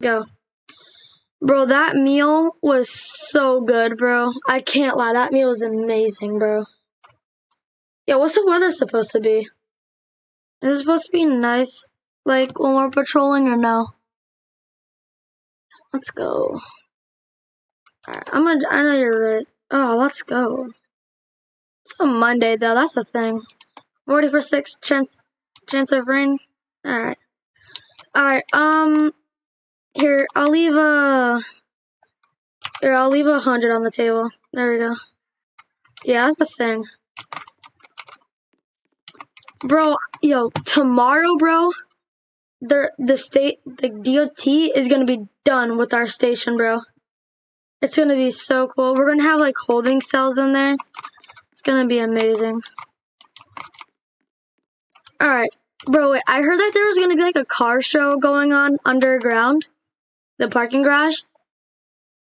Go. Bro, that meal was so good, bro. I can't lie. That meal was amazing, bro. Yeah, what's the weather supposed to be? Is it supposed to be nice, like, when we're patrolling or no? Let's go. Alright, I know you're right. Oh, let's go. It's a Monday, though. That's the thing. 40% chance of rain. Alright. Alright, here, I'll leave 100 on the table. There we go. Yeah, that's the thing. Bro, yo, tomorrow, bro, the DOT is gonna be done with our station, bro. It's gonna be so cool. We're gonna have, like, holding cells in there. It's gonna be amazing. Alright, bro, wait, I heard that there was gonna be, like, a car show going on underground. The parking garage.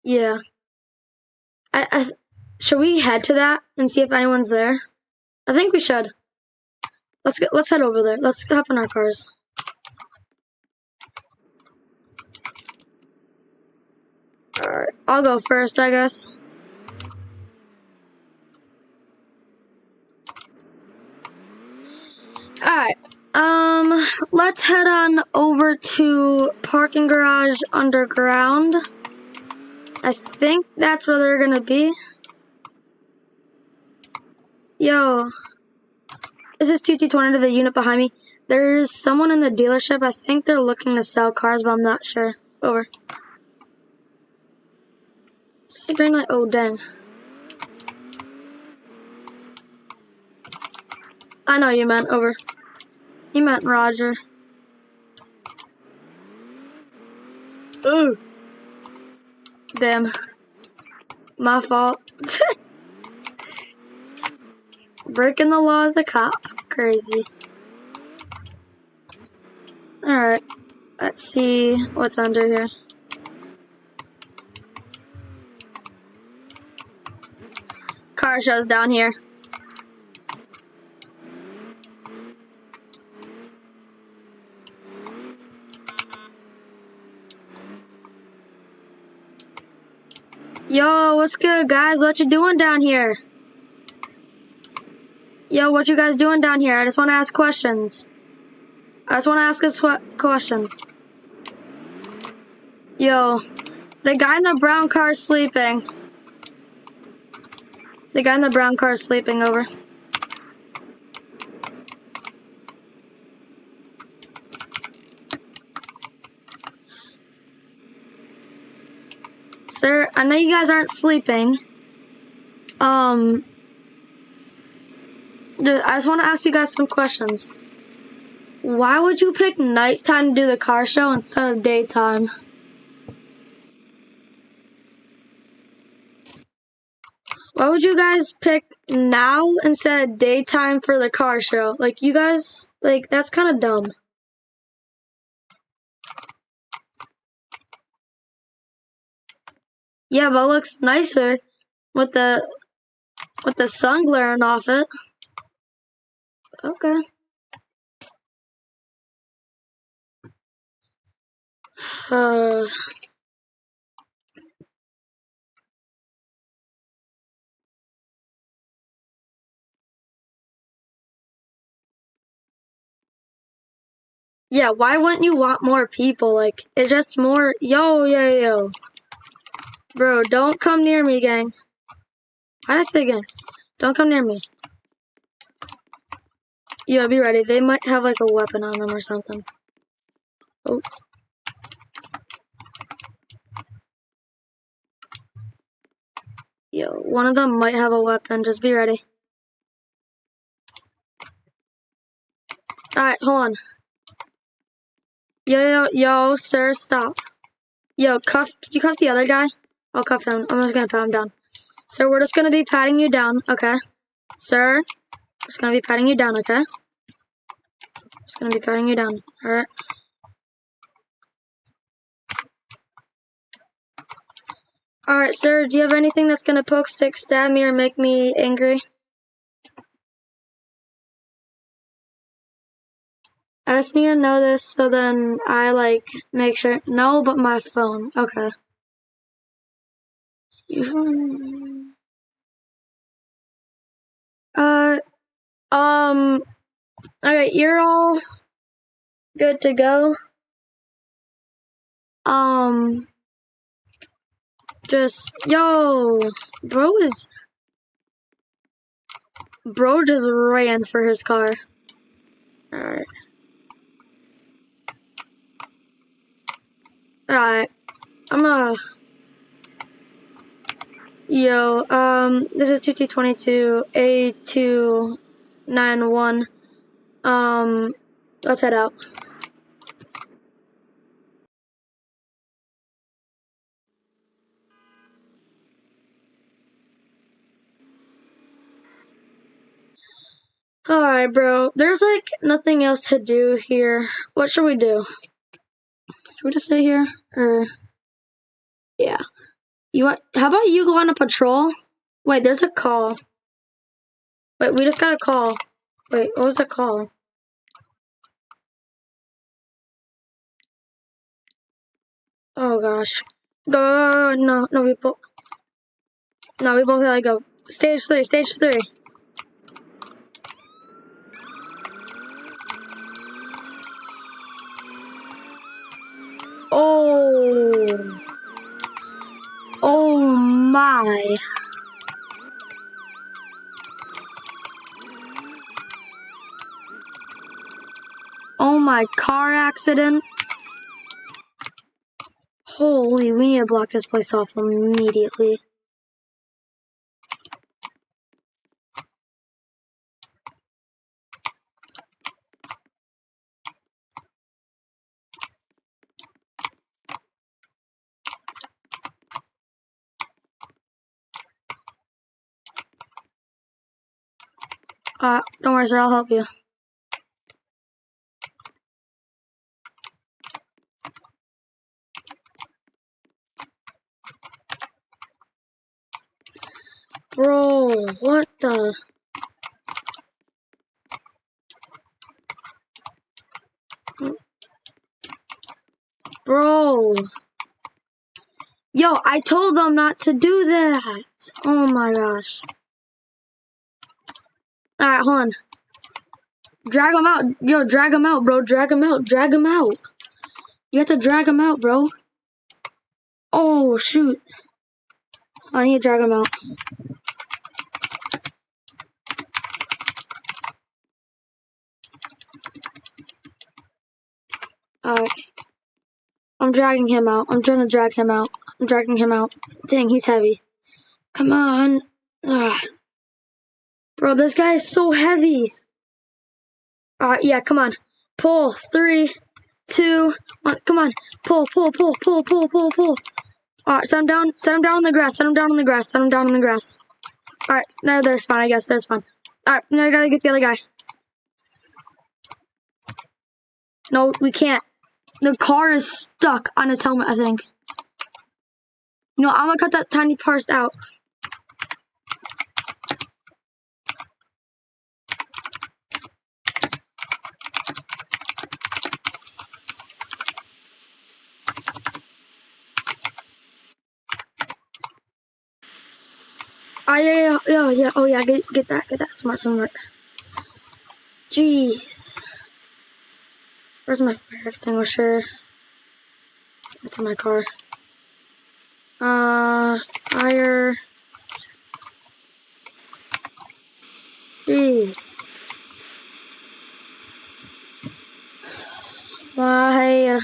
Yeah. Should we head to that and see if anyone's there? I think we should. Let's head over there. Let's hop in our cars. Alright, I'll go first, I guess. Alright, let's head on over to parking garage underground. I think that's where they're gonna be. Yo, this is 2T20 to the unit behind me. There's someone in the dealership. I think they're looking to sell cars, but I'm not sure. Over. Is this a green light? Oh, dang. I know you meant. Over. You meant Roger. Ooh. Damn. My fault. Breaking the law as a cop. Crazy. Alright. Let's see what's under here. Car show's down here. Yo, what's good, guys? What you doing down here? Yo, what you guys doing down here? I just want to ask questions. I just want to ask a question. Yo, the guy in the brown car is sleeping. The guy in the brown car is sleeping. Over. Sir, I know you guys aren't sleeping. I just want to ask you guys some questions. Why would you pick nighttime to do the car show instead of daytime? Why would you guys pick now instead of daytime for the car show? Like, you guys, like, that's kind of dumb. Yeah, but it looks nicer with the sun glaring off it. Okay. Yeah, why wouldn't you want more people? Like, it's just more. Yo. Bro, don't come near me, gang. Why did I say gang? Don't come near me. Yo, be ready. They might have, like, a weapon on them or something. Oh. Yo, one of them might have a weapon. Just be ready. Alright, hold on. Yo, sir, stop. Yo, can you cuff the other guy? I'll cuff him. I'm just gonna pat him down. Sir, we're just gonna be patting you down, okay? Sir, we're just gonna be patting you down, okay? Just gonna be patting you down, alright? Alright, sir, do you have anything that's gonna poke, stick, stab me, or make me angry? I just need to know this so then I like make sure. No, but my phone. Okay. Okay, you're all good to go. Just bro just ran for his car. Alright. Alright. This is 2T22 A291. Let's head out. Alright, bro. There's like nothing else to do here. What should we do? Should we just stay here? Or yeah. How about you go on a patrol? Wait, there's a call. Wait, we just got a call. Wait, what was the call? Oh gosh. Go, no, we both gotta go. Stage 3. Oh my. Oh my, car accident. Holy, we need to block this place off immediately. Don't worry, sir, I'll help you. Bro, what the? Bro. Yo, I told them not to do that. Oh my gosh. Alright, hold on. Drag him out. Yo, drag him out, bro. Drag him out. You have to drag him out, bro. Oh, shoot. I need to drag him out. Alright. I'm dragging him out. I'm trying to drag him out. I'm dragging him out. Dang, he's heavy. Come on. Ugh. Bro, this guy is so heavy. Alright, yeah, come on. Pull. 3, 2, 1. Come on. Pull. Alright, set him down on the grass. Alright, no, there's fine, I guess. There's fine. Alright, now I gotta get the other guy. No, we can't. The car is stuck on its helmet, I think. No, I'm gonna cut that tiny part out. Yeah. Oh yeah, get that smart. Jeez. Where's my fire extinguisher? It's in my car. Fire. Jeez. Why?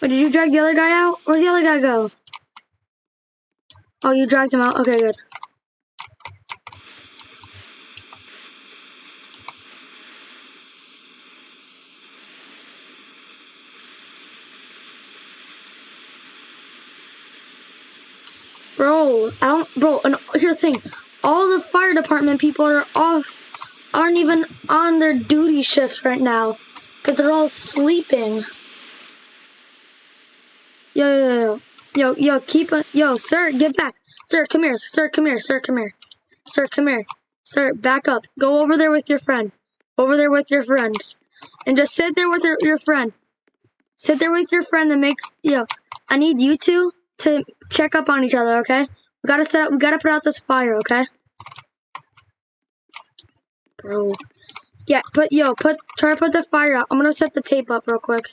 Wait, did you drag the other guy out? Where'd the other guy go? Oh, you dragged him out? Okay, good. Bro, and here's the thing. All the fire department people aren't even on their duty shifts right now. Because they're all sleeping. Yo, sir, get back. Sir, come here. Sir, come here. Sir, back up. Go over there with your friend. Over there with your friend. And just sit there with your friend. Sit there with your friend and make, I need you two to check up on each other, okay? We gotta put out this fire, okay? Bro. Yeah, try to put the fire out. I'm gonna set the tape up real quick.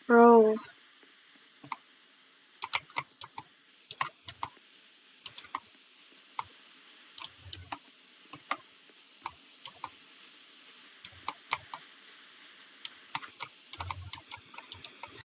Bro.